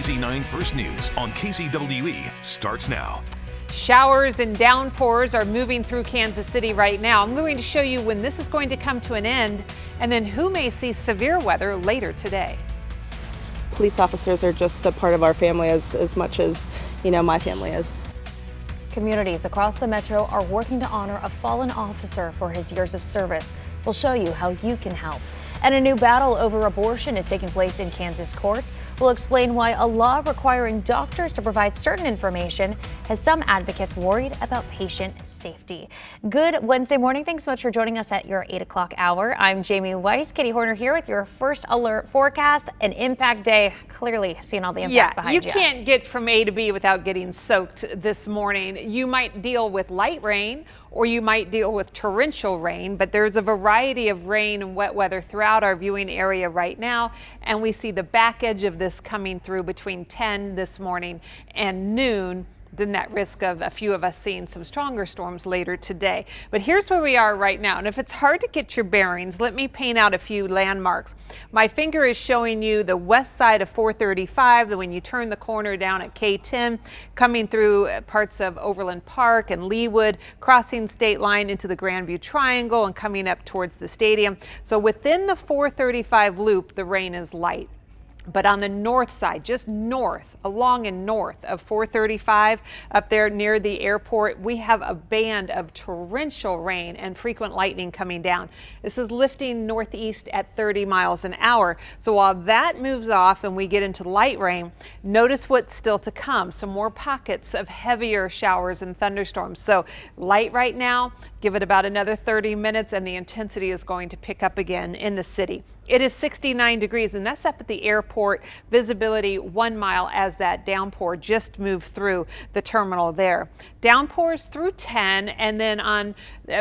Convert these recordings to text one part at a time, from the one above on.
KZ9 First News on KCWE starts now. Showers and downpours are moving through Kansas City right now. I'm going to show you when this is going to come to an end and then who may see severe weather later today. Police officers are just a part of our family as much as, my family is. Communities across the metro are working to honor a fallen officer for his years of service. We'll show you how you can help. And a new battle over abortion is taking place in Kansas courts. We'll explain why a law requiring doctors to provide certain information has some advocates worried about patient safety. Good Wednesday morning. Thanks so much for joining us at your 8 o'clock hour. I'm Jamie Weiss. Katie Horner here with your first alert forecast. An impact day. Clearly seeing all the impact behind you. You can't get from A to B without getting soaked this morning. You might deal with light rain or you might deal with torrential rain, but there's a variety of rain and wet weather throughout our viewing area right now, and we see the back edge of this coming through between 10 this morning and noon. Then that risk of a few of us seeing some stronger storms later today. But here's where we are right now. And if it's hard to get your bearings, let me paint out a few landmarks. My finger is showing you the west side of 435, when you turn the corner down at K10, coming through parts of Overland Park and Leawood, crossing state line into the Grandview Triangle and coming up towards the stadium. So within the 435 loop, the rain is light. But on the north side, just north, along and north of 435, up there near the airport, we have a band of torrential rain and frequent lightning coming down. This is lifting northeast at 30 miles an hour. So while that moves off and we get into light rain, notice what's still to come. Some more pockets of heavier showers and thunderstorms. So light right now, give it about another 30 minutes and the intensity is going to pick up again in the city. It is 69 degrees, and that's up at the airport. Visibility 1 mile as that downpour just moved through the terminal there. Downpours through 10, and then on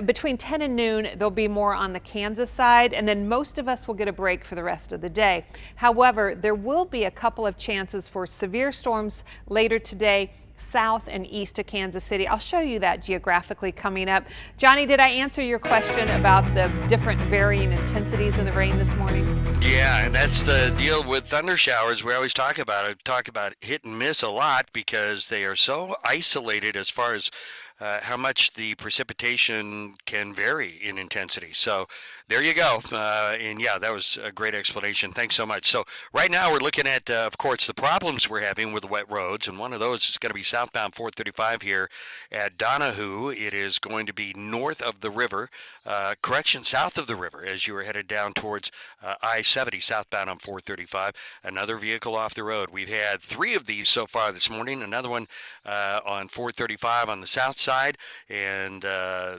between 10 and noon, there'll be more on the Kansas side, and then most of us will get a break for the rest of the day. However, there will be a couple of chances for severe storms later today, south and east of Kansas City. I'll show you that geographically coming up. Johnny, did I answer your question about the different varying intensities in the rain this morning? Yeah, and that's the deal with thunder showers. We always talk about it. Talk about hit and miss a lot because they are so isolated as far as how much the precipitation can vary in intensity. So there you go. And yeah, that was a great explanation. Thanks so much. So right now we're looking at, of course, the problems we're having with the wet roads. And one of those is going to be southbound 435 here at Donahue. It is going to be north of the river, south of the river as you are headed down towards I-70 southbound on 435. Another vehicle off the road. We've had 3 of these so far this morning. Another one on 435 on the south side. And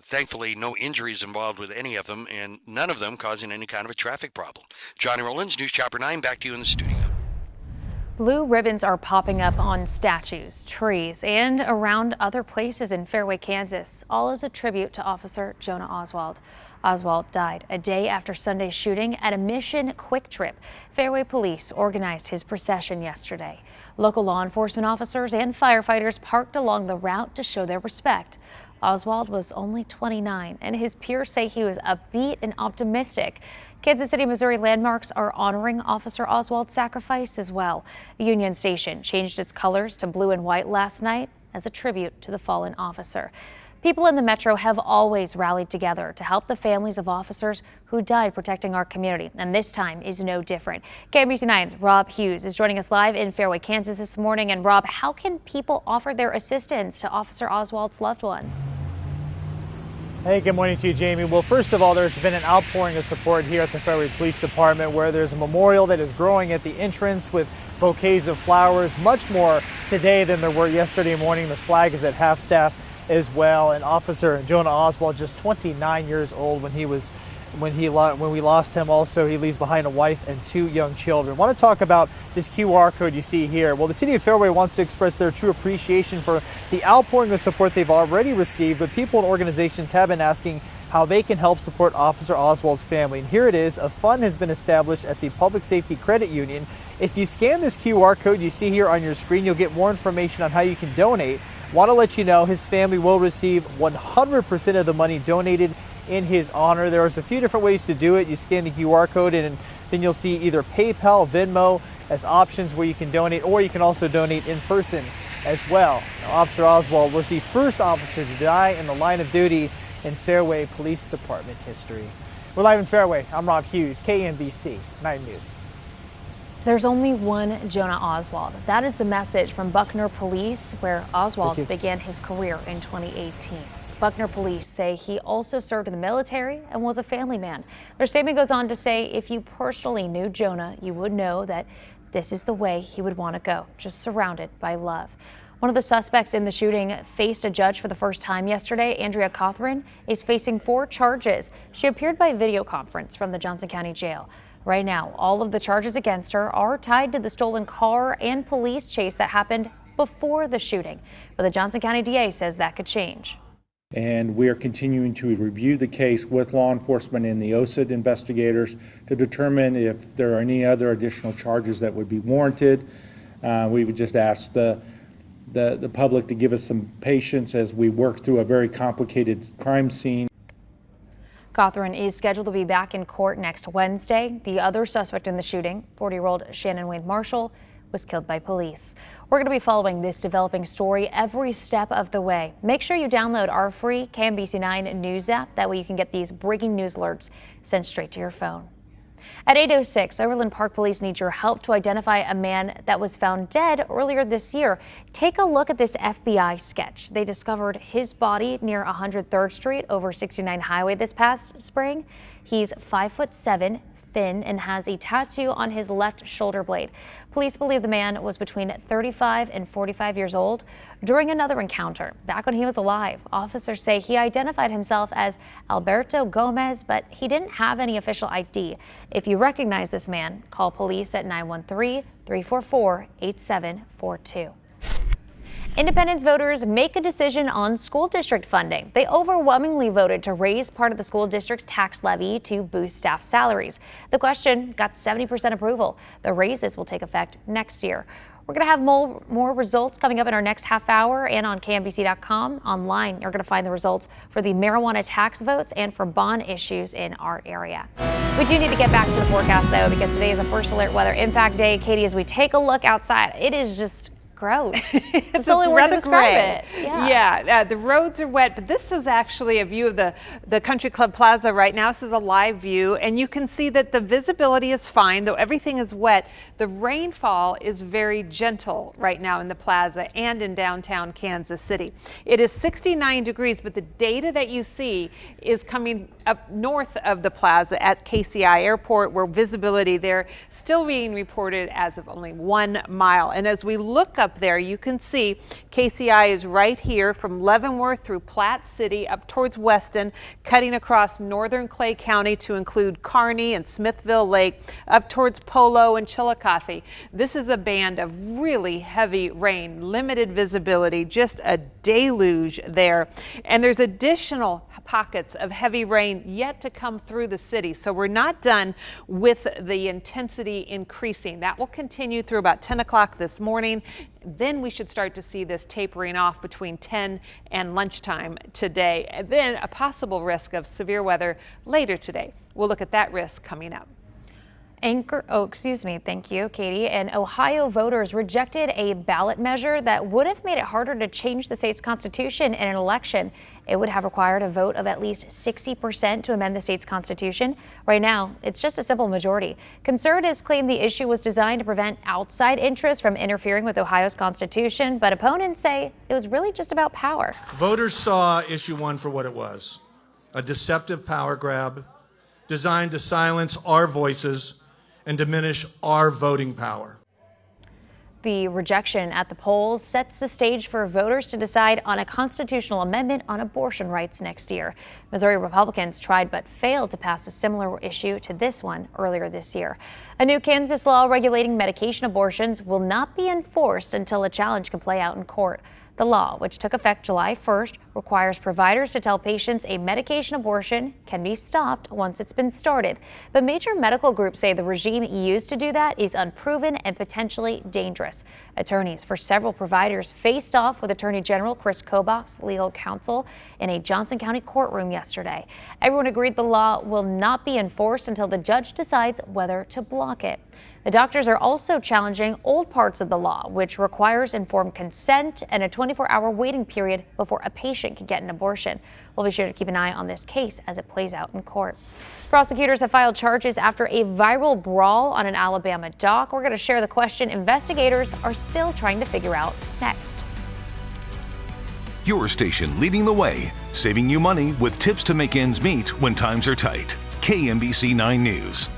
thankfully no injuries involved with any of them. And none of them causing any kind of a traffic problem. Johnny Rollins, News Chopper 9, back to you in the studio. Blue ribbons are popping up on statues, trees, and around other places in Fairway, Kansas, all as a tribute to Officer Jonah Oswald. Oswald died a day after Sunday's shooting at a Mission Quick Trip. Fairway Police organized his procession yesterday. Local law enforcement officers and firefighters parked along the route to show their respect. Oswald was only 29, and his peers say he was upbeat and optimistic. Kansas City, Missouri landmarks are honoring Officer Oswald's sacrifice as well. Union Station changed its colors to blue and white last night as a tribute to the fallen officer. People in the metro have always rallied together to help the families of officers who died protecting our community, and this time is no different. KMBC9's Rob Hughes is joining us live in Fairway, Kansas this morning. And Rob, how can people offer their assistance to Officer Oswald's loved ones? Hey, good morning to you, Jamie. Well, first of all, there's been an outpouring of support here at the Fairway Police Department, where there's a memorial that is growing at the entrance with bouquets of flowers, much more today than there were yesterday morning. The flag is at half-staff as well. And Officer Jonah Oswald, just 29 years old when we lost him. Also, he leaves behind a wife and 2 young children. I want to talk about this QR code you see here. Well, the city of Fairway wants to express their true appreciation for the outpouring of support they've already received, but people and organizations have been asking how they can help support Officer Oswald's family. And here it is. A fund has been established at the Public Safety Credit Union. If you scan this QR code you see here on your screen, you'll get more information on how you can donate. Want to let you know his family will receive 100% of the money donated in his honor. There's a few different ways to do it. You scan the QR code and then you'll see either PayPal, Venmo, as options where you can donate, or you can also donate in person as well. Now, Officer Oswald was the first officer to die in the line of duty in Fairway Police Department history. We're live in Fairway. I'm Rob Hughes, KMBC 9 News. There's only one Jonah Oswald. That is the message from Buckner Police, where Oswald began his career in 2018. Buckner Police say he also served in the military and was a family man. Their statement goes on to say if you personally knew Jonah, you would know that this is the way he would want to go, just surrounded by love. One of the suspects in the shooting faced a judge for the first time yesterday. Andrea Cothran is facing 4 charges. She appeared by video conference from the Johnson County Jail. Right now, all of the charges against her are tied to the stolen car and police chase that happened before the shooting. But the Johnson County DA says that could change. And we are continuing to review the case with law enforcement and the OSID investigators to determine if there are any other additional charges that would be warranted. We would just ask the public to give us some patience as we work through a very complicated crime scene. Cothran is scheduled to be back in court next Wednesday. The other suspect in the shooting, 40-year-old Shannon Wayne Marshall, was killed by police. We're going to be following this developing story every step of the way. Make sure you download our free KMBC 9 News app. That way you can get these breaking news alerts sent straight to your phone. At 8:06, Overland Park Police need your help to identify a man that was found dead earlier this year. Take a look at this FBI sketch. They discovered his body near 103rd Street over 69 Highway this past spring. He's 5'7", thin, and has a tattoo on his left shoulder blade. Police believe the man was between 35 and 45 years old. During another encounter, back when he was alive, officers say he identified himself as Alberto Gomez, but he didn't have any official ID. If you recognize this man, call police at 913-344-8742. Independence voters make a decision on school district funding. They overwhelmingly voted to raise part of the school district's tax levy to boost staff salaries. The question got 70% approval. The raises will take effect next year. We're going to have more results coming up in our next half hour, and on KMBC.com. Online, you're going to find the results for the marijuana tax votes and for bond issues in our area. We do need to get back to the forecast, though, because today is a first alert weather impact day. Katie, as we take a look outside, it is just gross. It's the only word to describe it. Yeah, the roads are wet, but this is actually a view of the Country Club Plaza right now. This is a live view, and you can see that the visibility is fine, though everything is wet. The rainfall is very gentle right now in the plaza and in downtown Kansas City. It is 69 degrees, but the data that you see is coming up north of the plaza at KCI Airport, where visibility there still being reported as of only 1 mile. And as we look up there, you can see KCI is right here from Leavenworth through Platte City up towards Weston, cutting across northern Clay County to include Kearney and Smithville Lake, up towards Polo and Chillicothe. This is a band of really heavy rain, limited visibility, just a deluge there. And there's additional pockets of heavy rain yet to come through the city. So we're not done with the intensity increasing. That will continue through about 10 o'clock this morning. Then we should start to see this tapering off between 10 and lunchtime today. And then a possible risk of severe weather later today. We'll look at that risk coming up. Thank you, Katie. And Ohio voters rejected a ballot measure that would have made it harder to change the state's constitution in an election. It would have required a vote of at least 60% to amend the state's constitution. Right now, it's just a simple majority. Conservatives claim the issue was designed to prevent outside interests from interfering with Ohio's constitution, but opponents say it was really just about power. Voters saw issue 1 for what it was, a deceptive power grab designed to silence our voices and diminish our voting power. The rejection at the polls sets the stage for voters to decide on a constitutional amendment on abortion rights next year. Missouri Republicans tried but failed to pass a similar issue to this one earlier this year. A new Kansas law regulating medication abortions will not be enforced until a challenge can play out in court. The law, which took effect July 1st, requires providers to tell patients a medication abortion can be stopped once it's been started. But major medical groups say the regime used to do that is unproven and potentially dangerous. Attorneys for several providers faced off with Attorney General Chris Kobach's legal counsel in a Johnson County courtroom yesterday. Everyone agreed the law will not be enforced until the judge decides whether to block it. The doctors are also challenging old parts of the law, which requires informed consent and a 24-hour waiting period before a patient can get an abortion. We'll be sure to keep an eye on this case as it plays out in court. Prosecutors have filed charges after a viral brawl on an Alabama dock. We're going to share the question investigators are still trying to figure out next. Your station leading the way, saving you money with tips to make ends meet when times are tight. KMBC 9 News.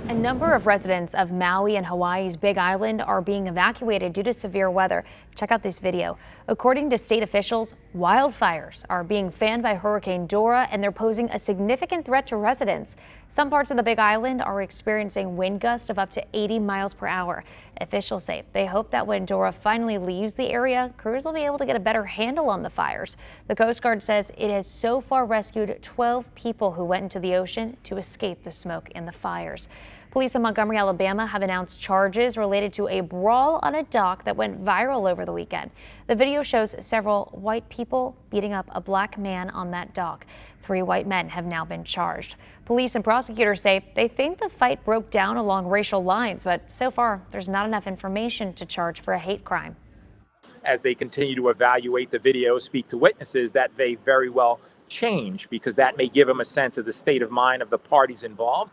A number of residents of Maui and Hawaii's Big Island are being evacuated due to severe weather. Check out this video. According to state officials, wildfires are being fanned by Hurricane Dora, and they're posing a significant threat to residents. Some parts of the Big Island are experiencing wind gusts of up to 80 miles per hour. Officials say they hope that when Dora finally leaves the area, crews will be able to get a better handle on the fires. The Coast Guard says it has so far rescued 12 people who went into the ocean to escape the smoke and the fires. Police in Montgomery, Alabama have announced charges related to a brawl on a dock that went viral over the weekend. The video shows several white people beating up a black man on that dock. 3 white men have now been charged. Police and prosecutors say they think the fight broke down along racial lines, but so far there's not enough information to charge for a hate crime. As they continue to evaluate the video, speak to witnesses, that they very well change, because that may give them a sense of the state of mind of the parties involved.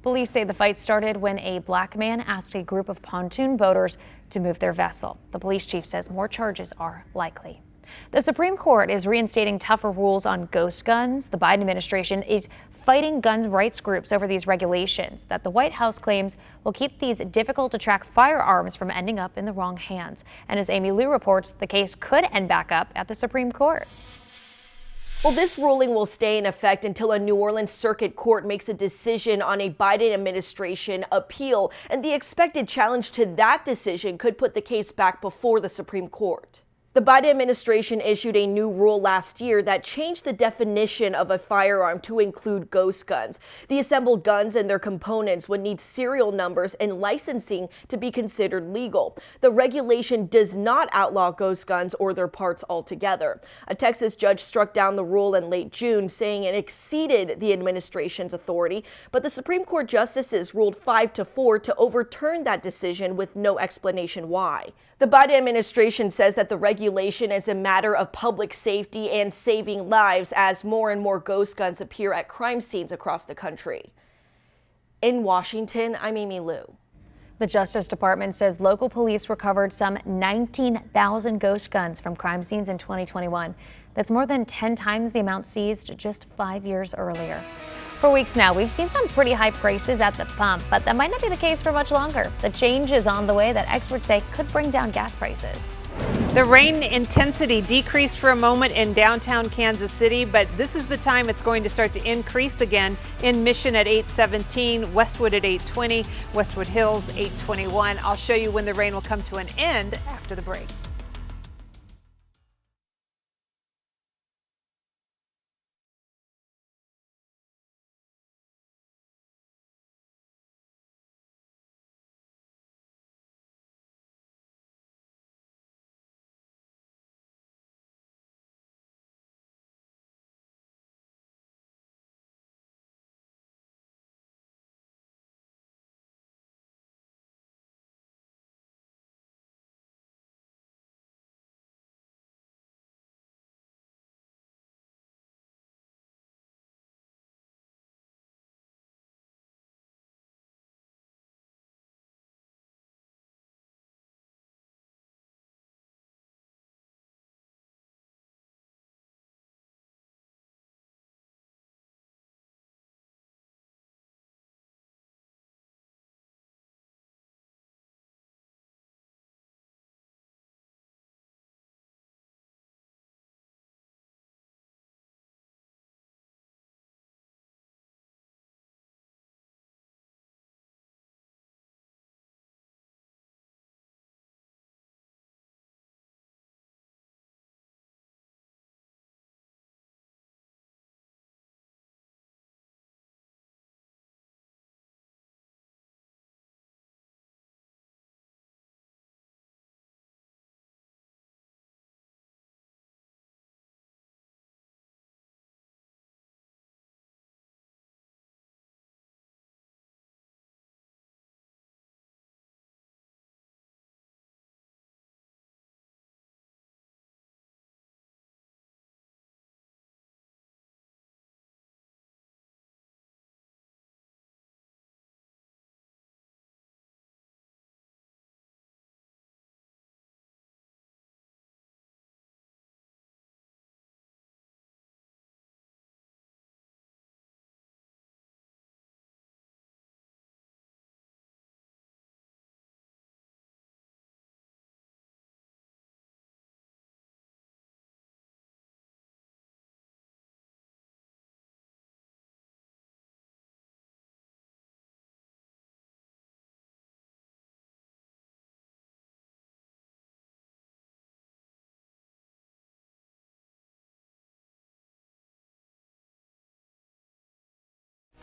Police say the fight started when a black man asked a group of pontoon boaters to move their vessel. The police chief says more charges are likely. The Supreme Court is reinstating tougher rules on ghost guns. The Biden administration is fighting gun rights groups over these regulations that the White House claims will keep these difficult to track firearms from ending up in the wrong hands. And as Amy Liu reports, the case could end back up at the Supreme Court. Well, this ruling will stay in effect until a New Orleans Circuit Court makes a decision on a Biden administration appeal, and the expected challenge to that decision could put the case back before the Supreme Court. The Biden administration issued a new rule last year that changed the definition of a firearm to include ghost guns. The assembled guns and their components would need serial numbers and licensing to be considered legal. The regulation does not outlaw ghost guns or their parts altogether. A Texas judge struck down the rule in late June, saying it exceeded the administration's authority, but the Supreme Court justices ruled 5-4 to overturn that decision with no explanation why. The Biden administration says that the regulation is a matter of public safety and saving lives as more and more ghost guns appear at crime scenes across the country. In Washington, I'm Amy Liu. The Justice Department says local police recovered some 19,000 ghost guns from crime scenes in 2021. That's more than 10 times the amount seized just 5 years earlier. For weeks now, we've seen some pretty high prices at the pump, but that might not be the case for much longer. The change is on the way that experts say could bring down gas prices. The rain intensity decreased for a moment in downtown Kansas City, but this is the time it's going to start to increase again in Mission at 817, Westwood at 820, Westwood Hills 821. I'll show you when the rain will come to an end after the break.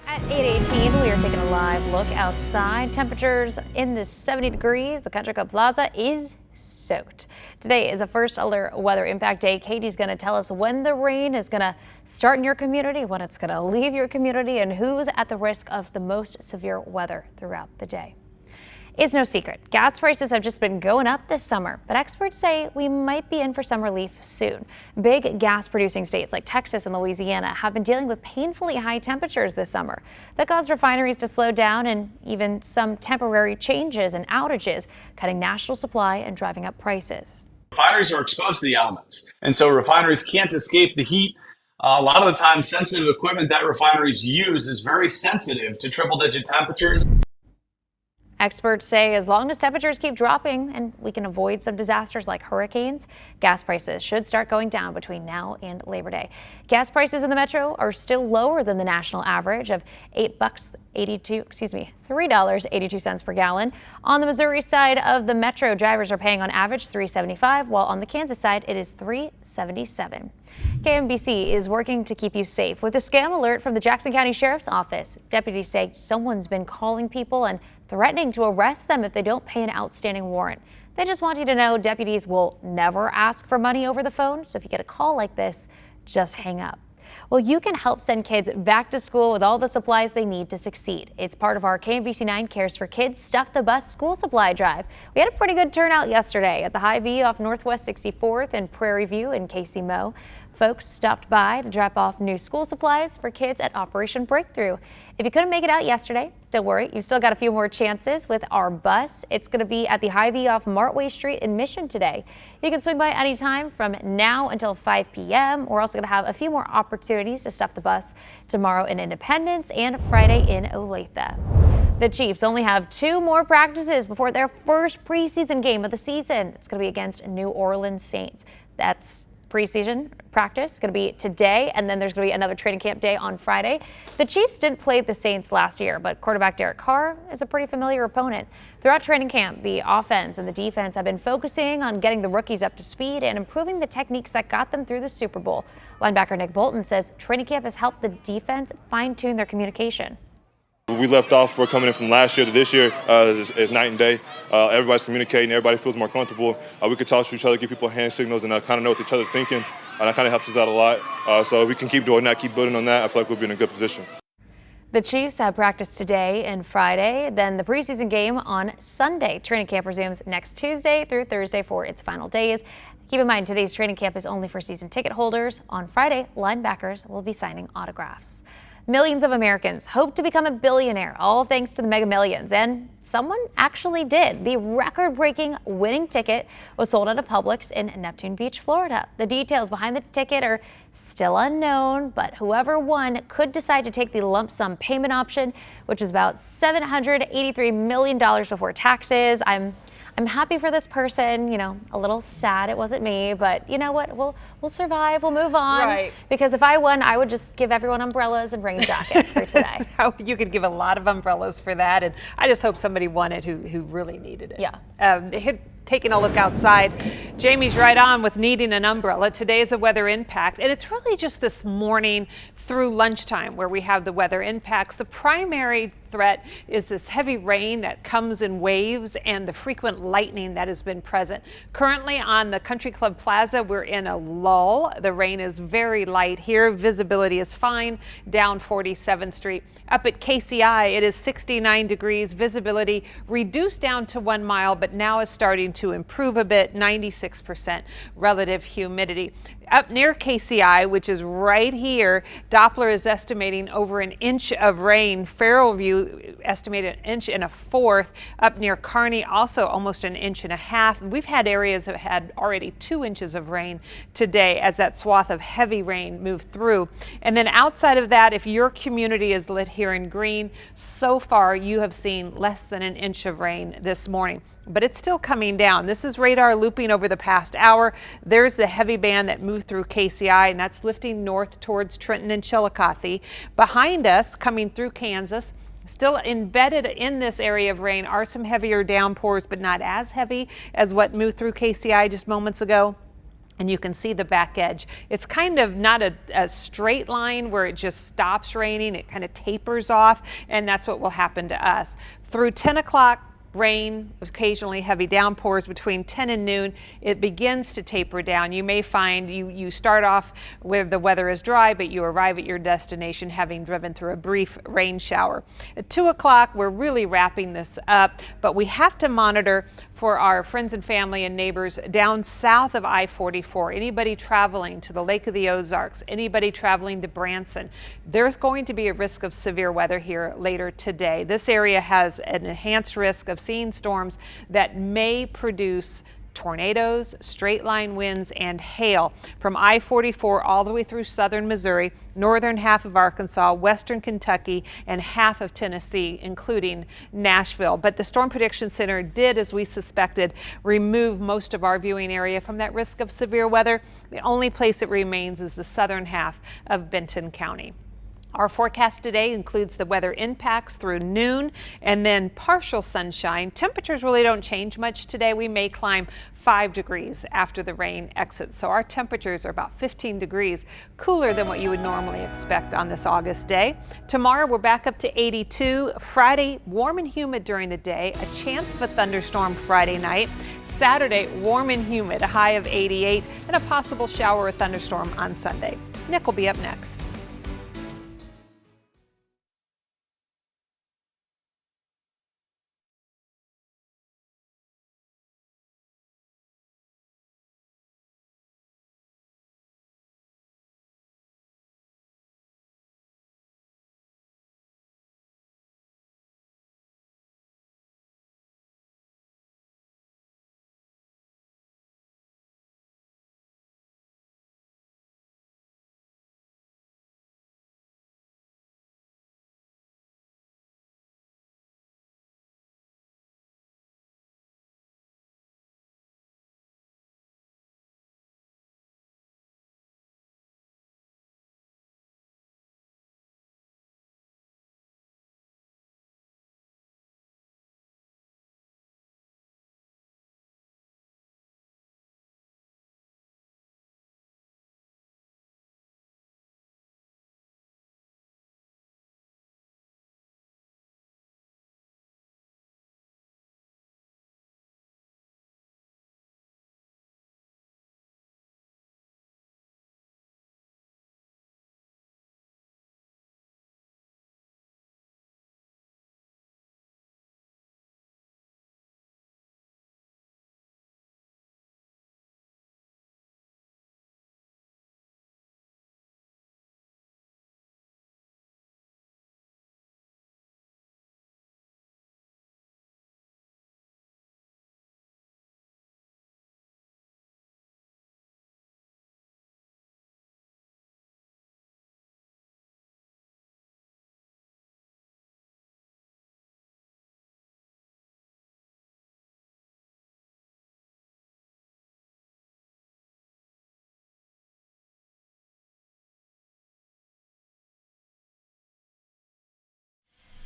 At 8:18, we are taking a live look outside. Temperatures in the 70 degrees. The Country Club Plaza is soaked. Today is a first alert weather impact day. Katie's going to tell us when the rain is going to start in your community, when it's going to leave your community, and who's at the risk of the most severe weather throughout the day. It's no secret, gas prices have just been going up this summer, but experts say we might be in for some relief soon. Big gas producing states like Texas and Louisiana have been dealing with painfully high temperatures this summer that caused refineries to slow down and even some temporary changes and outages, cutting national supply and driving up prices. Refineries are exposed to the elements, and so refineries can't escape the heat. A lot of the time, sensitive equipment that refineries use is very sensitive to triple-digit temperatures. Experts say as long as temperatures keep dropping and we can avoid some disasters like hurricanes, gas prices should start going down between now and Labor Day. Gas prices in the metro are still lower than the national average of $3.82 per gallon. On the Missouri side of the metro, drivers are paying on average $3.75, while on the Kansas side it is $3.77. KMBC is working to keep you safe with a scam alert from the Jackson County Sheriff's Office. Deputies say someone's been calling people and threatening to arrest them if they don't pay an outstanding warrant. They just want you to know deputies will never ask for money over the phone, so if you get a call like this, just hang up. Well, you can help send kids back to school with all the supplies they need to succeed. It's part of our KMBC 9 Cares for Kids Stuff the Bus school supply drive. We had a pretty good turnout yesterday at the Hy-Vee off Northwest 64th and Prairie View in KC-Mo. Folks stopped by to drop off new school supplies for kids at Operation Breakthrough. If you couldn't make it out yesterday, don't worry, you've still got a few more chances with our bus. It's going to be at the Hy-Vee off Martway Street in Mission today. You can swing by anytime from now until 5 p.m. We're also going to have a few more opportunities to stuff the bus tomorrow in Independence and Friday in Olathe. The Chiefs only have 2 more practices before their first preseason game of the season. It's going to be against New Orleans Saints. That's preseason practice going to be today, and then there's going to be another training camp day on Friday. The Chiefs didn't play the Saints last year, but quarterback Derek Carr is a pretty familiar opponent. Throughout training camp, the offense and the defense have been focusing on getting the rookies up to speed and improving the techniques that got them through the Super Bowl. Linebacker Nick Bolton says training camp has helped the defense fine-tune their communication. We left off, we're coming in from last year to this year, is night and day. Everybody's communicating, everybody feels more comfortable. We could talk to each other, give people hand signals, and kind of know what each other's thinking. And that kind of helps us out a lot. So if we can keep doing that, keep building on that, I feel like we'll be in a good position. The Chiefs have practice today and Friday, then the preseason game on Sunday. Training camp resumes next Tuesday through Thursday for its final days. Keep in mind, today's training camp is only for season ticket holders. On Friday, linebackers will be signing autographs. Millions of Americans hope to become a billionaire, all thanks to the Mega Millions, and someone actually did. The record-breaking winning ticket was sold at a Publix in Neptune Beach, Florida. The details behind the ticket are still unknown, but whoever won could decide to take the lump sum payment option, which is about $783 million before taxes. I'm happy for this person, you know, a little sad it wasn't me, but you know what, we'll survive, we'll move on. Right. Because if I won, I would just give everyone umbrellas and rain jackets for today. You could give a lot of umbrellas for that, and I just hope somebody won it who really needed it. Yeah. Taking a look outside, Jamie's right on with needing an umbrella. Today is a weather impact, and it's really just this morning through lunchtime where we have the weather impacts. The primary threat is this heavy rain that comes in waves and the frequent lightning that has been present. Currently on the Country Club Plaza, we're in a lull. The rain is very light here. Visibility is fine down 47th Street. Up at KCI, it is 69 degrees. Visibility reduced down to 1 mile, but now is starting to improve a bit, 96% relative humidity. Up near KCI, which is right here, Doppler is estimating over an inch of rain. Farrellview estimated 1.25 inches. Up near Kearney, also almost 1.5 inches. We've had areas that had already 2 inches of rain today as that swath of heavy rain moved through. And then outside of that, if your community is lit here in green, so far you have seen less than 1 inch of rain this morning. But it's still coming down. This is radar looping over the past hour. There's the heavy band that moved through KCI, and that's lifting north towards Trenton and Chillicothe. Behind us, coming through Kansas, still embedded in this area of rain are some heavier downpours, but not as heavy as what moved through KCI just moments ago. And you can see the back edge. It's kind of not a straight line where it just stops raining. It kind of tapers off, and that's what will happen to us. Through 10 o'clock, rain, occasionally heavy downpours between 10 and noon. It begins to taper down. You may find you start off where the weather is dry, but you arrive at your destination having driven through a brief rain shower. At 2 o'clock, we're really wrapping this up, but we have to monitor for our friends and family and neighbors down south of I-44. Anybody traveling to the Lake of the Ozarks, anybody traveling to Branson, there's going to be a risk of severe weather here later today. This area has an enhanced risk of seeing storms that may produce tornadoes, straight line winds, and hail from I-44 all the way through southern Missouri, northern half of Arkansas, western Kentucky, and half of Tennessee, including Nashville. But the Storm Prediction Center did, as we suspected, remove most of our viewing area from that risk of severe weather. The only place it remains is the southern half of Benton County. Our forecast today includes the weather impacts through noon and then partial sunshine. Temperatures really don't change much today. We may climb 5 degrees after the rain exits. So our temperatures are about 15 degrees cooler than what you would normally expect on this August day. Tomorrow we're back up to 82. Friday, warm and humid during the day. A chance of a thunderstorm Friday night. Saturday, warm and humid, a high of 88, and a possible shower or thunderstorm on Sunday. Nick will be up next.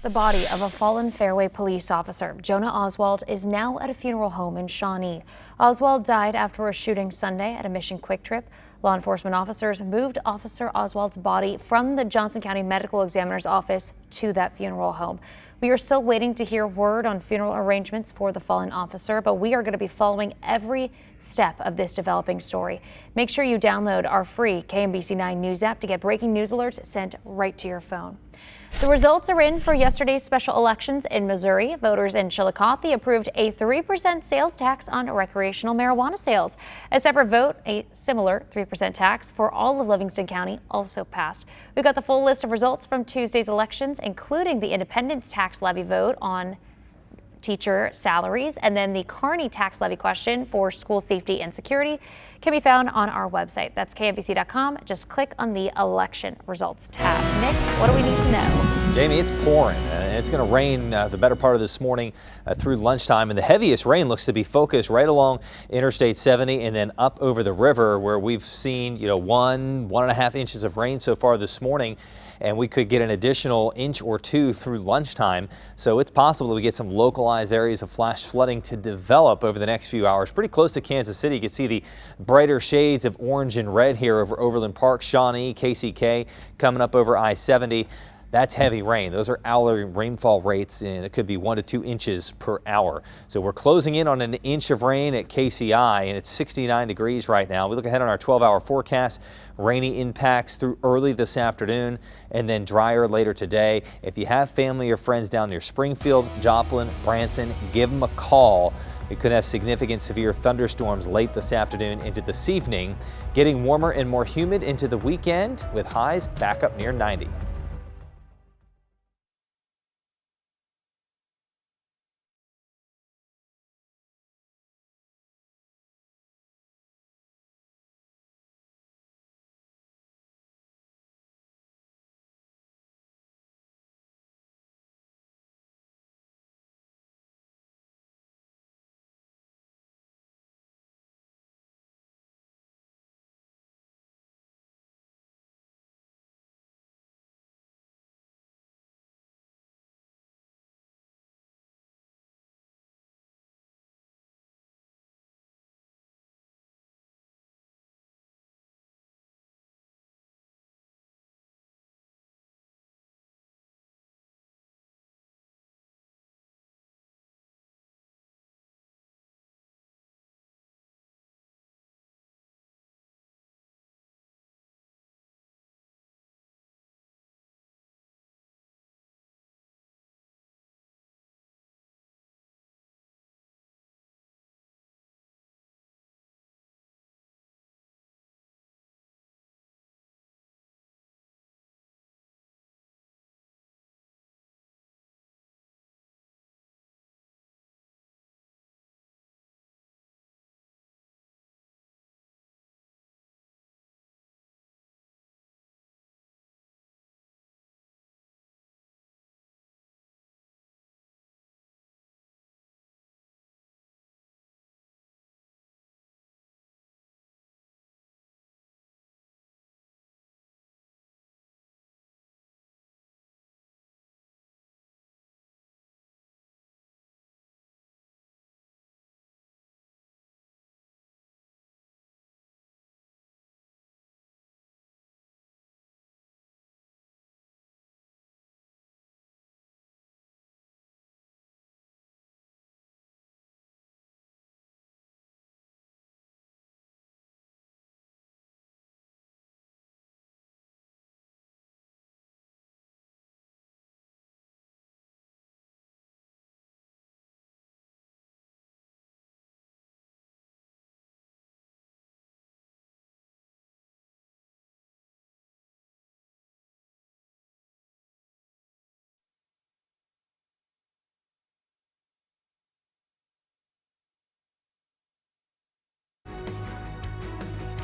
The body of a fallen Fairway police officer, Jonah Oswald, is now at a funeral home in Shawnee. Oswald died after a shooting Sunday at a Mission Quick Trip. Law enforcement officers moved Officer Oswald's body from the Johnson County Medical Examiner's office to that funeral home. We are still waiting to hear word on funeral arrangements for the fallen officer, but we are going to be following every step of this developing story. Make sure you download our free KMBC 9 News app to get breaking news alerts sent right to your phone. The results are in for yesterday's special elections in Missouri. Voters in Chillicothe approved a 3% sales tax on recreational marijuana sales. A separate vote, a similar 3% tax for all of Livingston County, also passed. We've got the full list of results from Tuesday's elections, including the independence tax levy vote on teacher salaries, and then the Kearney tax levy question for school safety and security can be found on our website. That's KMBC.com. Just click on the election results tab. Nick, what do we need to know? Jamie, it's pouring and it's going to rain the better part of this morning through lunchtime, and the heaviest rain looks to be focused right along Interstate 70 and then up over the river, where we've seen 1.5 inches of rain so far this morning. And we could get an additional inch or two through lunchtime. So it's possible that we get some localized areas of flash flooding to develop over the next few hours. Pretty close to Kansas City. You can see the brighter shades of orange and red here over Overland Park, Shawnee, KCK, coming up over I-70. That's heavy rain. Those are hourly rainfall rates, and it could be 1 to 2 inches per hour. So we're closing in on an inch of rain at KCI, and it's 69 degrees right now. We look ahead on our 12-hour forecast. Rainy impacts through early this afternoon and then drier later today. If you have family or friends down near Springfield, Joplin, Branson, give them a call. We could have significant severe thunderstorms late this afternoon into this evening, getting warmer and more humid into the weekend with highs back up near 90.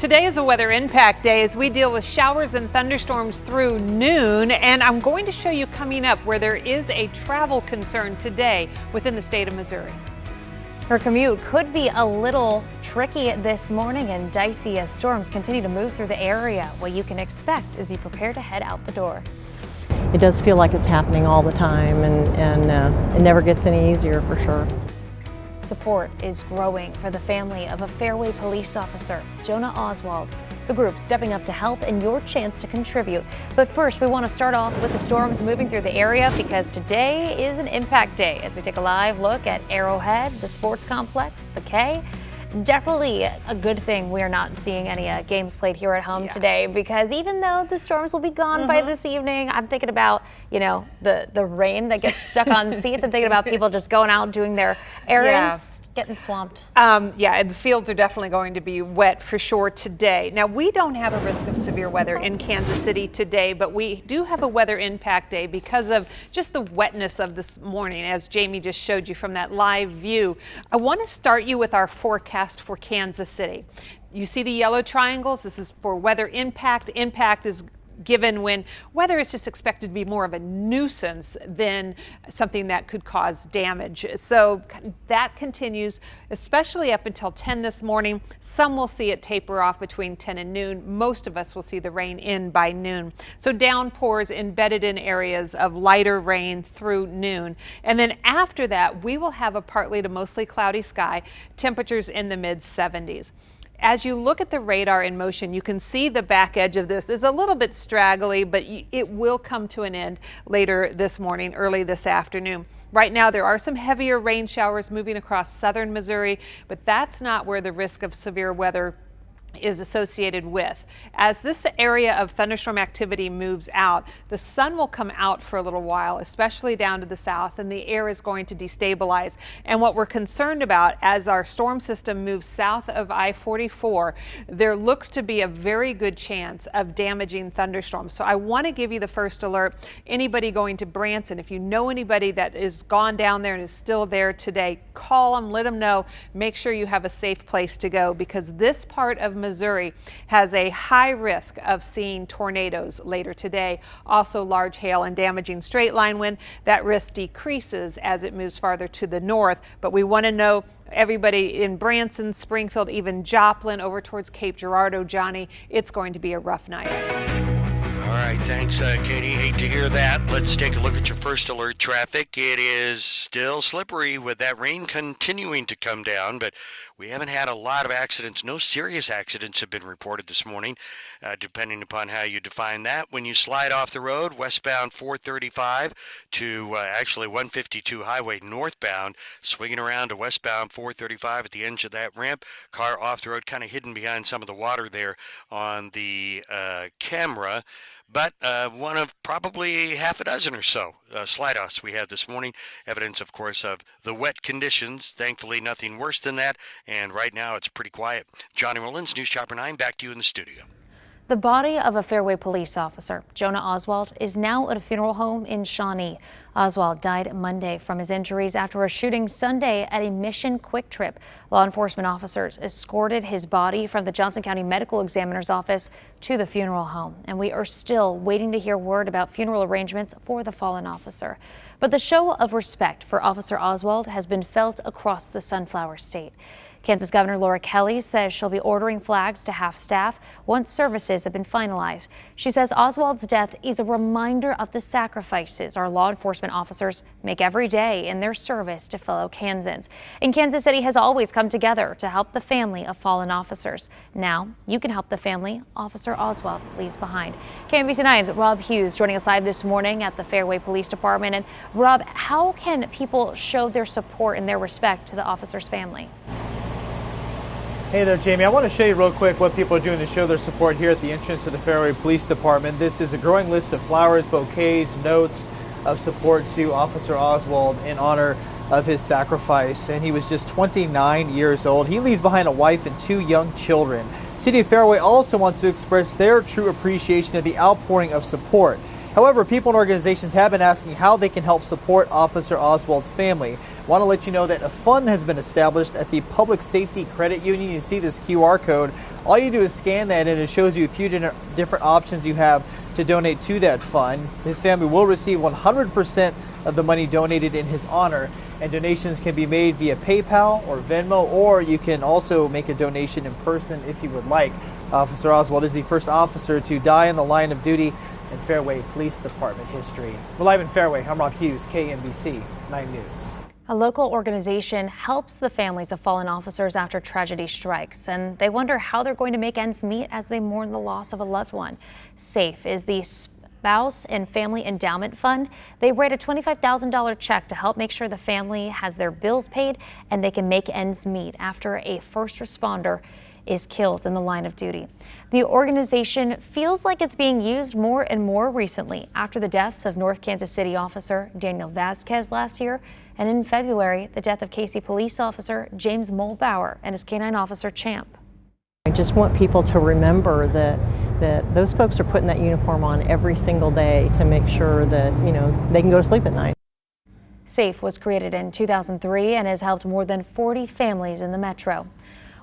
Today is a weather impact day as we deal with showers and thunderstorms through noon, and I'm going to show you coming up where there is a travel concern today within the state of Missouri. Her commute could be a little tricky this morning and dicey as storms continue to move through the area. What you can expect as you prepare to head out the door. It does feel like it's happening all the time, and it never gets any easier for sure. Support is growing for the family of a Fairway police officer, Jonah Oswald. The group stepping up to help and your chance to contribute. But first, we want to start off with the storms moving through the area because today is an impact day as we take a live look at Arrowhead, the sports complex, the K. Definitely a good thing we are not seeing any games played here at home today, because even though the storms will be gone by this evening, I'm thinking about, you know, the rain that gets stuck on seats. I'm thinking about people just going out doing their errands, getting swamped. Yeah, and the fields are definitely going to be wet for sure today. Now, we don't have a risk of severe weather in Kansas City today, but we do have a weather impact day because of just the wetness of this morning, as Jamie just showed you from that live view. I want to start you with our forecast for Kansas City. You see the yellow triangles? This is for weather impact. Impact is given when weather is just expected to be more of a nuisance than something that could cause damage. So that continues, especially up until 10 this morning. Some will see it taper off between 10 and noon. Most of us will see the rain in by noon. So downpours embedded in areas of lighter rain through noon. And then after that, we will have a partly to mostly cloudy sky, temperatures in the mid 70s. As you look at the radar in motion, you can see the back edge of this is a little bit straggly, but it will come to an end later this morning, early this afternoon. Right now, there are some heavier rain showers moving across southern Missouri, but that's not where the risk of severe weather is associated with. As this area of thunderstorm activity moves out, the sun will come out for a little while, especially down to the south, and the air is going to destabilize. And what we're concerned about as our storm system moves south of I-44, there looks to be a very good chance of damaging thunderstorms. So I want to give you the first alert. Anybody going to Branson, if you know anybody that is gone down there and is still there today, call them, let them know, make sure you have a safe place to go, because this part of Missouri has a high risk of seeing tornadoes later today. Also large hail and damaging straight line wind. That risk decreases as it moves farther to the north, but we want to know everybody in Branson, Springfield, even Joplin, over towards Cape Girardeau, Johnny, it's going to be a rough night. All right, thanks, Katie. Hate to hear that. Let's take a look at your first alert traffic. It is still slippery with that rain continuing to come down, but we haven't had a lot of accidents. No serious accidents have been reported this morning, depending upon how you define that. When you slide off the road, westbound 435 to actually 152 highway northbound, swinging around to westbound 435 at the edge of that ramp, car off the road, kind of hidden behind some of the water there on the camera. But one of probably half a dozen or so slide-offs we had this morning. Evidence, of course, of the wet conditions. Thankfully, nothing worse than that. And right now, it's pretty quiet. Johnny Rollins, News Chopper 9, back to you in the studio. The body of a Fairway police officer, Jonah Oswald, is now at a funeral home in Shawnee. Oswald died Monday from his injuries after a shooting Sunday at a Mission Quick Trip. Law enforcement officers escorted his body from the Johnson County Medical Examiner's office to the funeral home, and we are still waiting to hear word about funeral arrangements for the fallen officer. But the show of respect for Officer Oswald has been felt across the Sunflower State. Kansas Governor Laura Kelly says she'll be ordering flags to half staff once services have been finalized. She says Oswald's death is a reminder of the sacrifices our law enforcement officers make every day in their service to fellow Kansans. And Kansas City has always come together to help the family of fallen officers. Now you can help the family Officer Oswald leaves behind. KMBC 9's Rob Hughes joining us live this morning at the Fairway Police Department. And Rob, how can people show their support and their respect to the officer's family? Hey there, Jamie. I want to show you real quick what people are doing to show their support here at the entrance to the Fairway Police Department. This is a growing list of flowers, bouquets, notes of support to Officer Oswald in honor of his sacrifice. And he was just 29 years old. He leaves behind a wife and 2 young children. City of Fairway also wants to express their true appreciation of the outpouring of support. However, people and organizations have been asking how they can help support Officer Oswald's family. Want to let you know that a fund has been established at the Public Safety Credit Union. You see this QR code. All you do is scan that and it shows you a few different options you have to donate to that fund. His family will receive 100% of the money donated in his honor, and donations can be made via PayPal or Venmo, or you can also make a donation in person if you would like. Officer Oswald is the first officer to die in the line of duty in Fairway Police Department history. We're live in Fairway. I'm Rob Hughes, KMBC 9 News. A local organization helps the families of fallen officers after tragedy strikes, and they wonder how they're going to make ends meet as they mourn the loss of a loved one. SAFE is the Spouse and Family Endowment Fund. They write a $25,000 check to help make sure the family has their bills paid and they can make ends meet after a first responder is killed in the line of duty. The organization feels like it's being used more and more recently after the deaths of North Kansas City officer Daniel Vasquez last year, and in February, the death of Casey police officer James Mulbauer and his canine officer Champ. I just want people to remember that those folks are putting that uniform on every single day to make sure that, you know, they can go to sleep at night. SAFE was created in 2003 and has helped more than 40 families in the metro.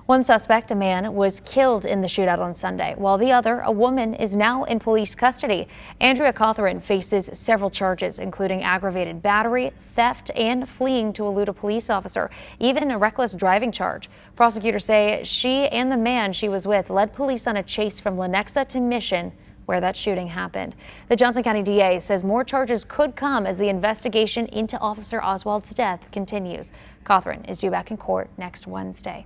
One suspect, a man, was killed in the shootout on Sunday, while the other, a woman, is now in police custody. Andrea Cawthorn faces several charges, including aggravated battery, theft, and fleeing to elude a police officer, even a reckless driving charge. Prosecutors say she and the man she was with led police on a chase from Lenexa to Mission, where that shooting happened. The Johnson County DA says more charges could come as the investigation into Officer Oswald's death continues. Cawthorn is due back in court next Wednesday.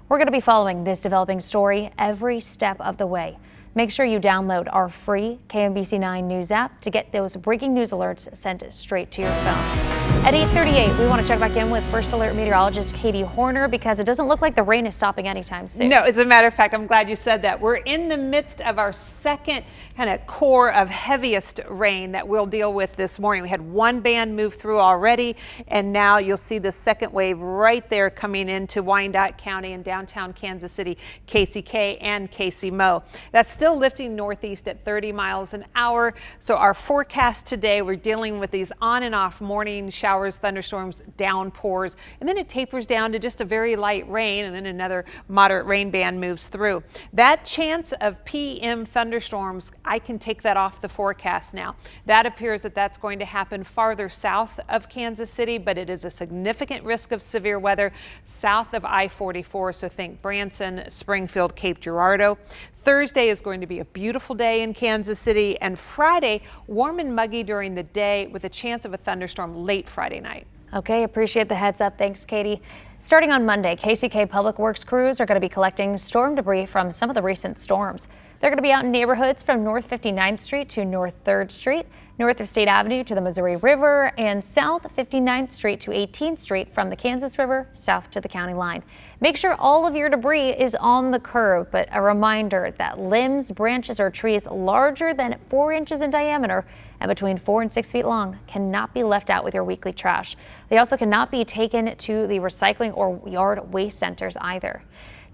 We're going to be following this developing story every step of the way. Make sure you download our free KMBC 9 News app to get those breaking news alerts sent straight to your phone. At 8:38, we want to check back in with First Alert meteorologist Katie Horner because it doesn't look like the rain is stopping anytime soon. No, as a matter of fact, I'm glad you said that. We're in the midst of our second kind of core of heaviest rain that we'll deal with this morning. We had one band move through already, and now you'll see the second wave right there coming into Wyandotte County and downtown Kansas City, KCK and KCMO. That's still lifting northeast at 30 miles an hour. So our forecast today, we're dealing with these on and off morning showers, thunderstorms, downpours, and then it tapers down to just a very light rain, and then another moderate rain band moves through. That chance of PM thunderstorms, I can take that off the forecast now. That appears that that's going to happen farther south of Kansas City, but it is a significant risk of severe weather south of I-44. So think Branson, Springfield, Cape Girardeau. Thursday is going to be a beautiful day in Kansas City, and Friday, warm and muggy during the day with a chance of a thunderstorm late Friday night. Okay, appreciate the heads up. Thanks, Katie. Starting on Monday, KCK Public Works crews are going to be collecting storm debris from some of the recent storms. They're going to be out in neighborhoods from North 59th Street to North 3rd Street, north of State Avenue to the Missouri River, and south 59th Street to 18th Street from the Kansas River south to the county line. Make sure all of your debris is on the curb, but a reminder that limbs, branches, or trees larger than 4 inches in diameter and between 4 and 6 feet long cannot be left out with your weekly trash. They also cannot be taken to the recycling or yard waste centers either.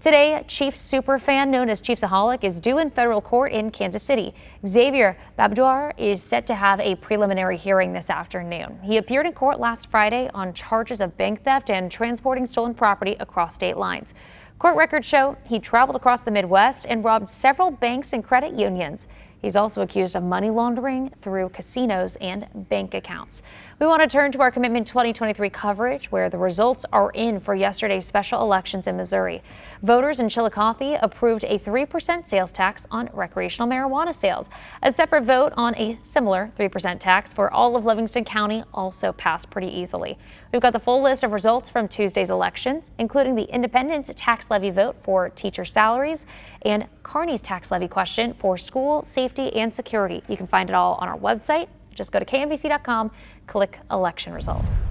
Today, Chiefs superfan known as Chiefsaholic is due in federal court in Kansas City. Xavier Babdoir is set to have a preliminary hearing this afternoon. He appeared in court last Friday on charges of bank theft and transporting stolen property across state lines. Court records show he traveled across the Midwest and robbed several banks and credit unions. He's also accused of money laundering through casinos and bank accounts. We want to turn to our Commitment 2023 coverage, where the results are in for yesterday's special elections in Missouri. Voters in Chillicothe approved a 3% sales tax on recreational marijuana sales. A separate vote on a similar 3% tax for all of Livingston County also passed pretty easily. We've got the full list of results from Tuesday's elections, including the independent's tax levy vote for teacher salaries and Kearney's tax levy question for school safety and security. You can find it all on our website. Just go to KMBC.com, click election results.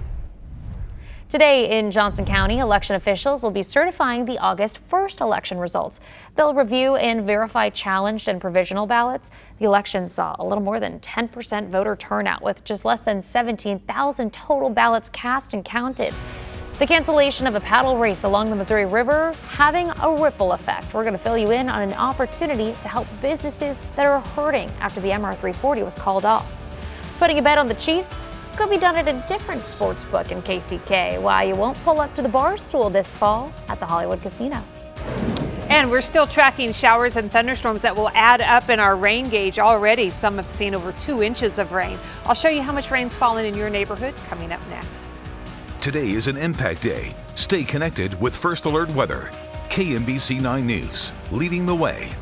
Today in Johnson County, election officials will be certifying the August 1st election results. They'll review and verify challenged and provisional ballots. The election saw a little more than 10% voter turnout, with just less than 17,000 total ballots cast and counted. The cancellation of a paddle race along the Missouri River having a ripple effect. We're going to fill you in on an opportunity to help businesses that are hurting after the MR340 was called off. Putting a bet on the Chiefs could be done at a different sports book in KCK. Why you won't pull up to the Barstool this fall at the Hollywood Casino. And we're still tracking showers and thunderstorms that will add up in our rain gauge already. Some have seen over 2 inches of rain. I'll show you how much rain's fallen in your neighborhood coming up next. Today is an impact day. Stay connected with First Alert Weather. KMBC 9 News, leading the way.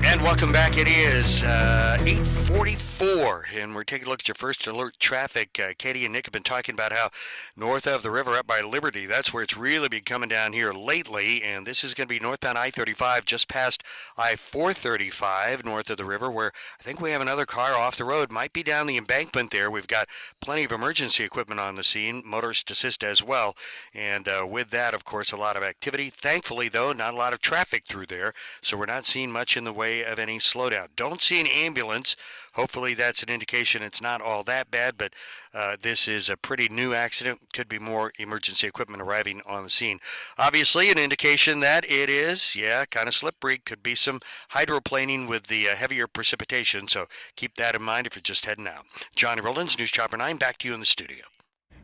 And welcome back. It is 8:44, and we're taking a look at your First Alert traffic. Katie and Nick have been talking about how north of the river up by Liberty, that's where it's really been coming down here lately, and this is going to be northbound I-35 just past I-435 north of the river, where I think we have another car off the road. Might be down the embankment there. We've got plenty of emergency equipment on the scene, motorist assist as well, and with that, of course, a lot of activity. Thankfully, though, not a lot of traffic through there, so we're not seeing much in the way of any slowdown. Don't see an ambulance. Hopefully that's an indication it's not all that bad, but this is a pretty new accident. Could be more emergency equipment arriving on the scene. Obviously an indication that it is, kind of slippery. Could be some hydroplaning with the heavier precipitation, so keep that in mind if you're just heading out. Johnny Rollins, News Chopper 9, back to you in the studio.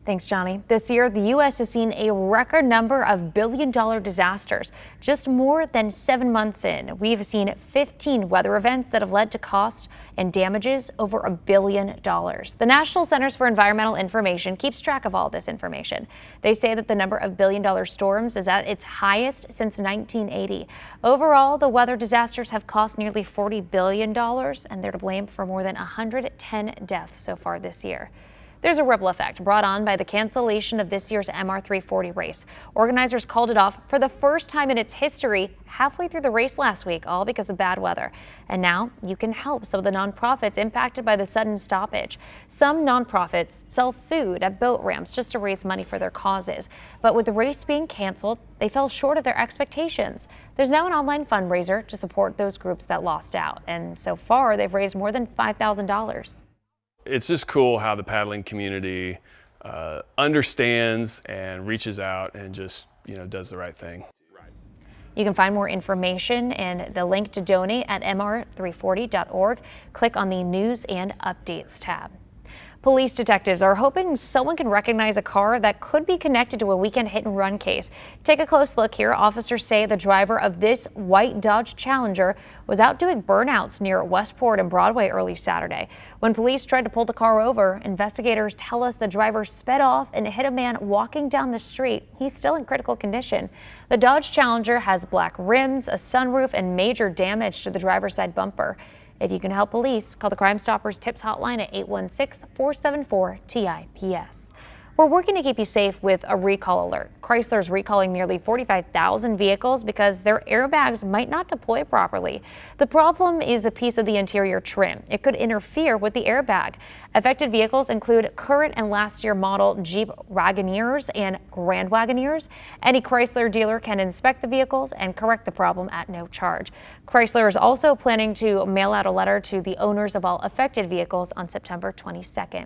Thanks, Johnny. This year, the U.S. has seen a record number of billion-dollar disasters. Just more than 7 months in, we've seen 15 weather events that have led to costs and damages over $1 billion. The National Centers for Environmental Information keeps track of all this information. They say that the number of billion-dollar storms is at its highest since 1980. Overall, the weather disasters have cost nearly $40 billion, and they're to blame for more than 110 deaths so far this year. There's a ripple effect brought on by the cancellation of this year's MR340 race. Organizers called it off for the first time in its history halfway through the race last week, all because of bad weather. And now you can help some of the nonprofits impacted by the sudden stoppage. Some nonprofits sell food at boat ramps just to raise money for their causes. But with the race being canceled, they fell short of their expectations. There's now an online fundraiser to support those groups that lost out. And so far, they've raised more than $5,000. It's just cool how the paddling community understands and reaches out and just, does the right thing. You can find more information and the link to donate at mr340.org. Click on the News and Updates tab. Police detectives are hoping someone can recognize a car that could be connected to a weekend hit-and-run case. Take a close look here. Officers say the driver of this white Dodge Challenger was out doing burnouts near Westport and Broadway early Saturday. When police tried to pull the car over, investigators tell us the driver sped off and hit a man walking down the street. He's still in critical condition. The Dodge Challenger has black rims, a sunroof, and major damage to the driver's side bumper. If you can help police, call the Crime Stoppers Tips Hotline at 816-474-TIPS. We're working to keep you safe with a recall alert. Chrysler's recalling nearly 45,000 vehicles because their airbags might not deploy properly. The problem is a piece of the interior trim. It could interfere with the airbag. Affected vehicles include current and last year model Jeep Wagoneers and Grand Wagoneers. Any Chrysler dealer can inspect the vehicles and correct the problem at no charge. Chrysler is also planning to mail out a letter to the owners of all affected vehicles on September 22nd.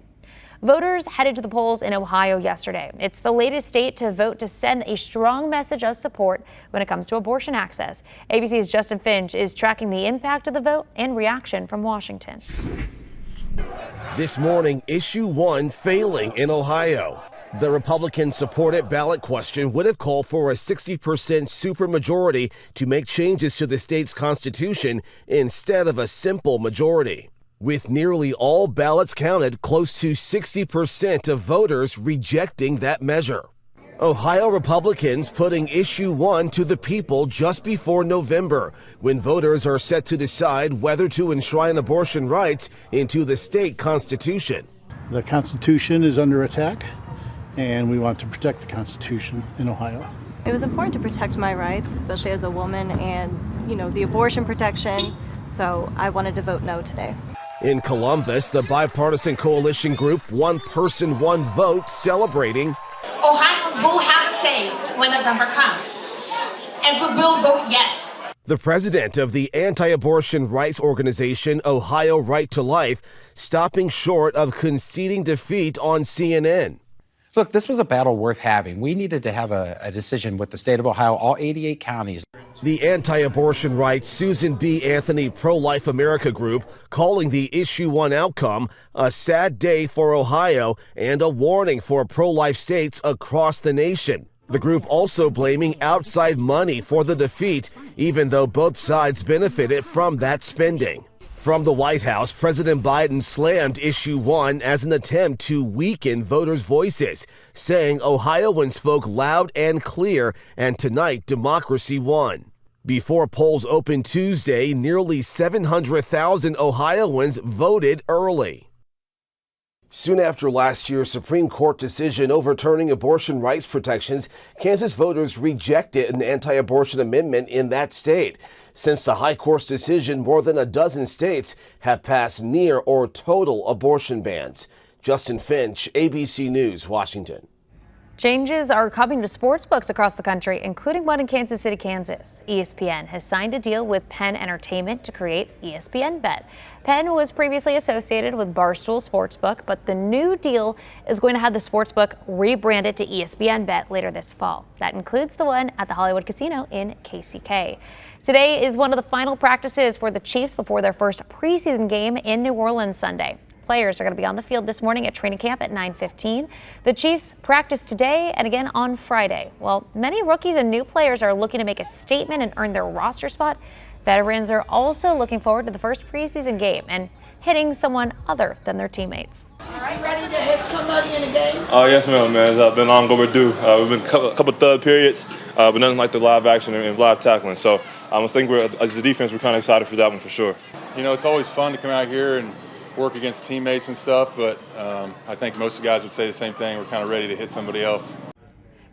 Voters headed to the polls in Ohio yesterday. It's the latest state to vote to send a strong message of support when it comes to abortion access. ABC's Justin Finch is tracking the impact of the vote and reaction from Washington. This morning, issue 1 failing in Ohio. The Republican-supported ballot question would have called for a 60% supermajority to make changes to the state's constitution instead of a simple majority. With nearly all ballots counted, close to 60% of voters rejecting that measure. Ohio Republicans putting issue 1 to the people just before November, when voters are set to decide whether to enshrine abortion rights into the state constitution. The Constitution is under attack, and we want to protect the Constitution in Ohio. It was important to protect my rights, especially as a woman, and, the abortion protection, so I wanted to vote no today. In Columbus, the bipartisan coalition group One Person, One Vote celebrating. Ohioans will have a say when November comes, and we will vote yes. The president of the anti-abortion rights organization Ohio Right to Life stopping short of conceding defeat on CNN. Look, this was a battle worth having. We needed to have a decision with the state of Ohio, all 88 counties. The anti-abortion rights Susan B. Anthony Pro-Life America group calling the issue 1 outcome a sad day for Ohio and a warning for pro-life states across the nation. The group also blaming outside money for the defeat, even though both sides benefited from that spending. From the White House, President Biden slammed issue 1 as an attempt to weaken voters' voices, saying Ohioans spoke loud and clear, and tonight democracy won. Before polls opened Tuesday, nearly 700,000 Ohioans voted early. Soon after last year's Supreme Court decision overturning abortion rights protections, Kansas voters rejected an anti-abortion amendment in that state. Since the High Court's decision, more than a dozen states have passed near or total abortion bans. Justin Finch, ABC News, Washington. Changes are coming to sportsbooks across the country, including one in Kansas City, Kansas. ESPN has signed a deal with Penn Entertainment to create ESPN Bet. Penn was previously associated with Barstool Sportsbook, but the new deal is going to have the sportsbook rebranded to ESPN Bet later this fall. That includes the one at the Hollywood Casino in KCK. Today is one of the final practices for the Chiefs before their first preseason game in New Orleans Sunday. Players are going to be on the field this morning at training camp at 9:15. The Chiefs practice today and again on Friday. While many rookies and new players are looking to make a statement and earn their roster spot, veterans are also looking forward to the first preseason game and hitting someone other than their teammates. All right, ready to hit somebody in a game? Yes, ma'am, man. It's been long overdue. We've been a couple third periods, but nothing like the live action and live tackling. So I think as a defense, we're kind of excited for that one for sure. It's always fun to come out here and work against teammates and stuff, but I think most of the guys would say the same thing. We're kind of ready to hit somebody else.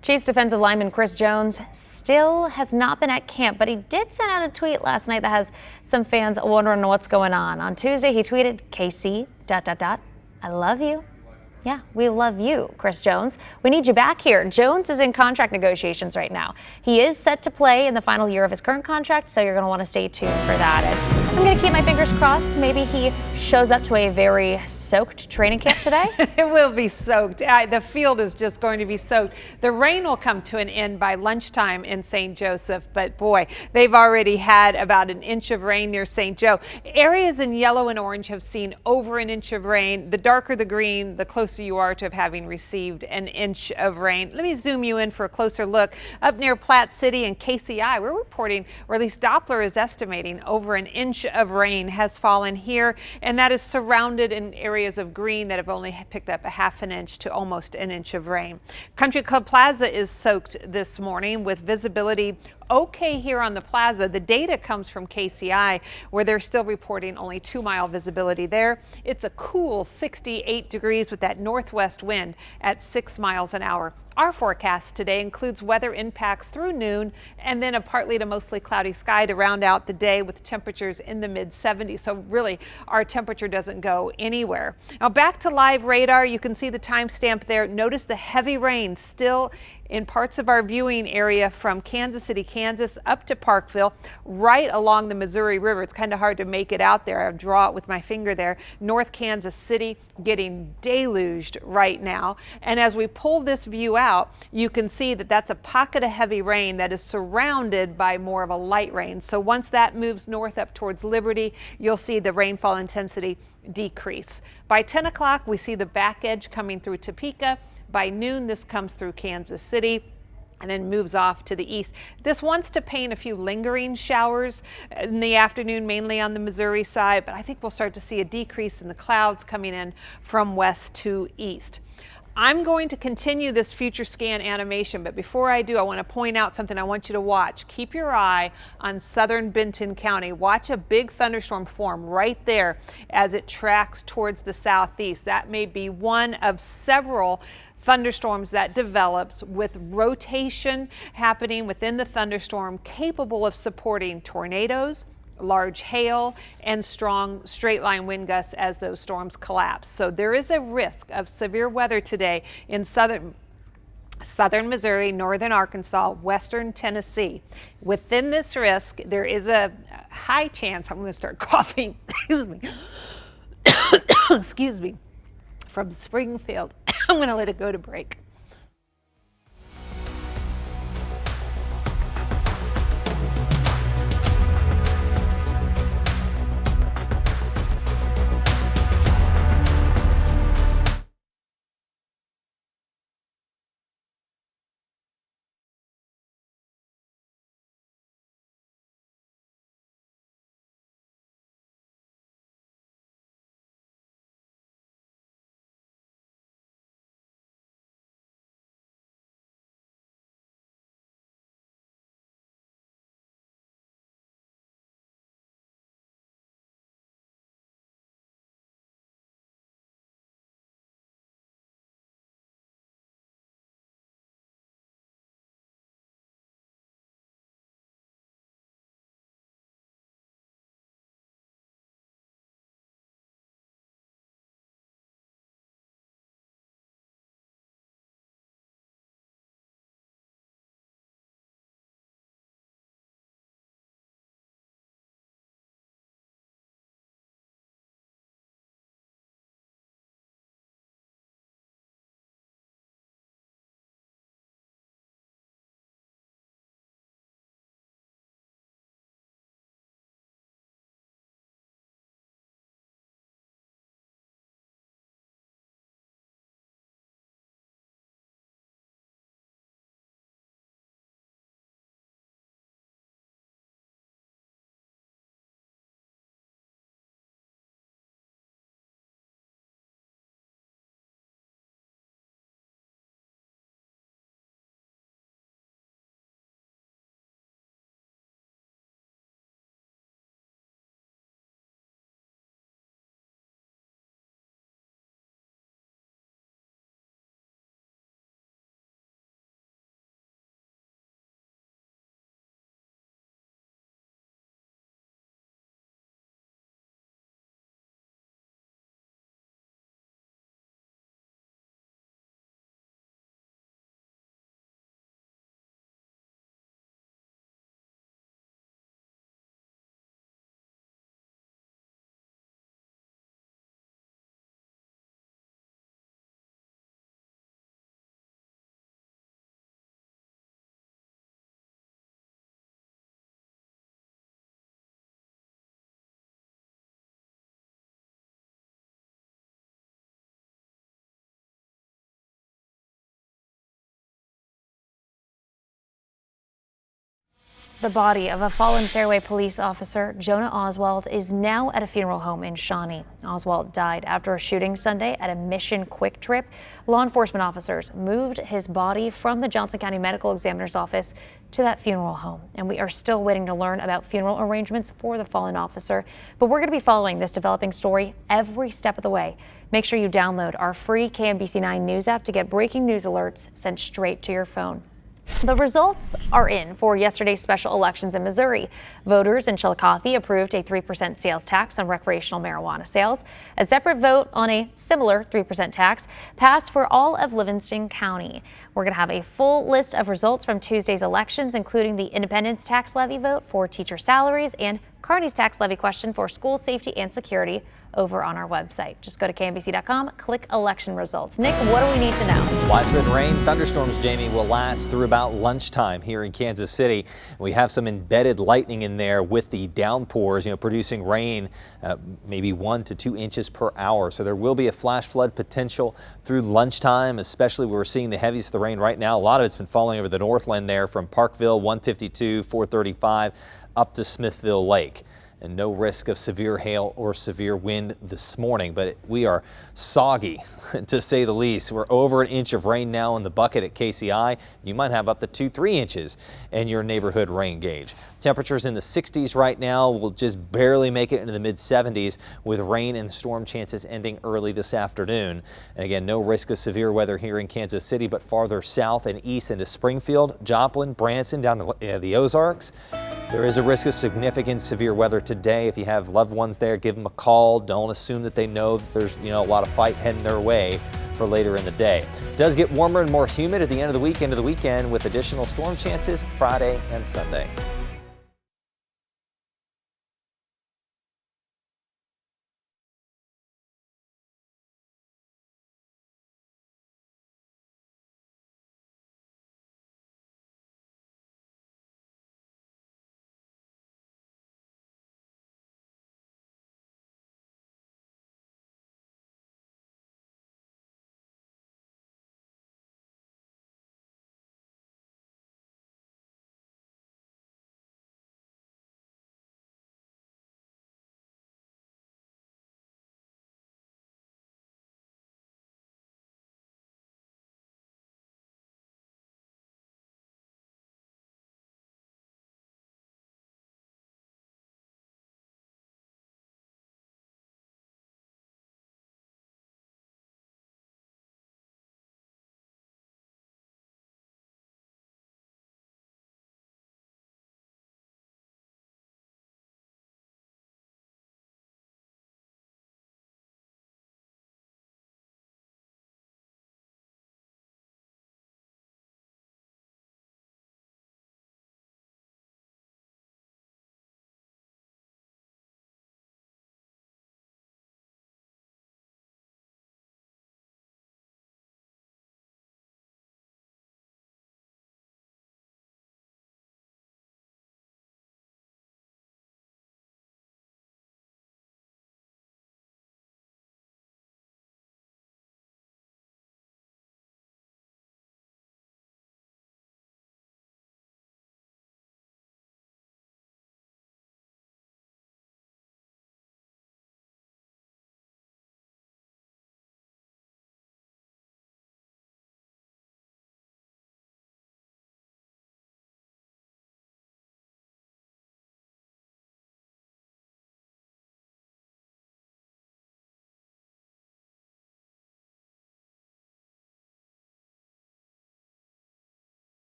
Chiefs defensive lineman Chris Jones still has not been at camp, but he did send out a tweet last night that has some fans wondering what's going on. On Tuesday, he tweeted, KC, ... I love you. Yeah, we love you, Chris Jones. We need you back here. Jones is in contract negotiations right now. He is set to play in the final year of his current contract, so you're going to want to stay tuned for that. And I'm going to keep my fingers crossed. Maybe he shows up to a very soaked training camp today. It will be soaked. The field is just going to be soaked. The rain will come to an end by lunchtime in St. Joseph, but boy, they've already had about an inch of rain near St. Joe. Areas in yellow and orange have seen over an inch of rain. The darker the green, the closer you are to having received an inch of rain. Let me zoom you in for a closer look. Up near Platte City and KCI, we're reporting, or at least Doppler is estimating, over an inch of rain has fallen here, and that is surrounded in areas of green that have only picked up a half an inch to almost an inch of rain. Country Club Plaza is soaked this morning with visibility okay here on the plaza. The data comes from KCI, where they're still reporting only 2-mile visibility there. It's a cool 68 degrees with that northwest wind at 6 miles an hour. Our forecast today includes weather impacts through noon and then a partly to mostly cloudy sky to round out the day with temperatures in the mid-70s. So really, our temperature doesn't go anywhere. Now back to live radar. You can see the timestamp there. Notice the heavy rain still in parts of our viewing area from Kansas City, Kansas up to Parkville, right along the Missouri River. It's kind of hard to make it out there. I'll draw it with my finger there. North Kansas City getting deluged right now. And as we pull this view out, you can see that that's a pocket of heavy rain that is surrounded by more of a light rain. So once that moves north up towards Liberty, you'll see the rainfall intensity decrease. By 10 o'clock, we see the back edge coming through Topeka. By noon, this comes through Kansas City and then moves off to the east. This wants to paint a few lingering showers in the afternoon, mainly on the Missouri side, but I think we'll start to see a decrease in the clouds coming in from west to east. I'm going to continue this future scan animation, but before I do, I want to point out something I want you to watch. Keep your eye on southern Benton County. Watch a big thunderstorm form right there as it tracks towards the southeast. That may be one of several thunderstorms that develops with rotation happening within the thunderstorm, capable of supporting tornadoes, large hail, and strong straight line wind gusts as those storms collapse. So there is a risk of severe weather today in southern Missouri, northern Arkansas, western Tennessee. Within this risk, there is a high chance, I'm going to start coughing, excuse me, excuse me, from Springfield. I'm going to let it go to break. The body of a fallen Fairway police officer, Jonah Oswald, is now at a funeral home in Shawnee. Oswald died after a shooting Sunday at a Mission Quick Trip. Law enforcement officers moved his body from the Johnson County Medical Examiner's office to that funeral home. And we are still waiting to learn about funeral arrangements for the fallen officer. But we're going to be following this developing story every step of the way. Make sure you download our free KMBC9 News app to get breaking news alerts sent straight to your phone. The results are in for yesterday's special elections in Missouri. Voters in Chillicothe approved a 3% sales tax on recreational marijuana sales. A separate vote on a similar 3% tax passed for all of Livingston County. We're going to have a full list of results from Tuesday's elections, including the independence tax levy vote for teacher salaries and Kearney's tax levy question for school safety and security over on our website. Just go to KMBC.com, click election results. Nick, what do we need to know? Widespread rain, thunderstorms, Jamie, will last through about lunchtime here in Kansas City. We have some embedded lightning in there with the downpours, producing rain maybe 1 to 2 inches per hour. So there will be a flash flood potential through lunchtime, especially where we're seeing the heaviest of the rain right now. A lot of it's been falling over the Northland there from Parkville, 152, 435 up to Smithville Lake. And no risk of severe hail or severe wind this morning, but we are soggy to say the least. We're over 1 inch of rain now in the bucket at KCI. You might have up to 2-3 inches in your neighborhood rain gauge. Temperatures in the 60s right now. Will just barely make it into the mid 70s with rain and storm chances ending early this afternoon. And again, no risk of severe weather here in Kansas City, but farther south and east into Springfield, Joplin, Branson, down to the Ozarks. There is a risk of significant severe weather today. If you have loved ones there, give them a call. Don't assume that they know that there's a lot of fight heading their way for later in the day. It does get warmer and more humid at the end of the week, into the weekend, with additional storm chances Friday and Sunday.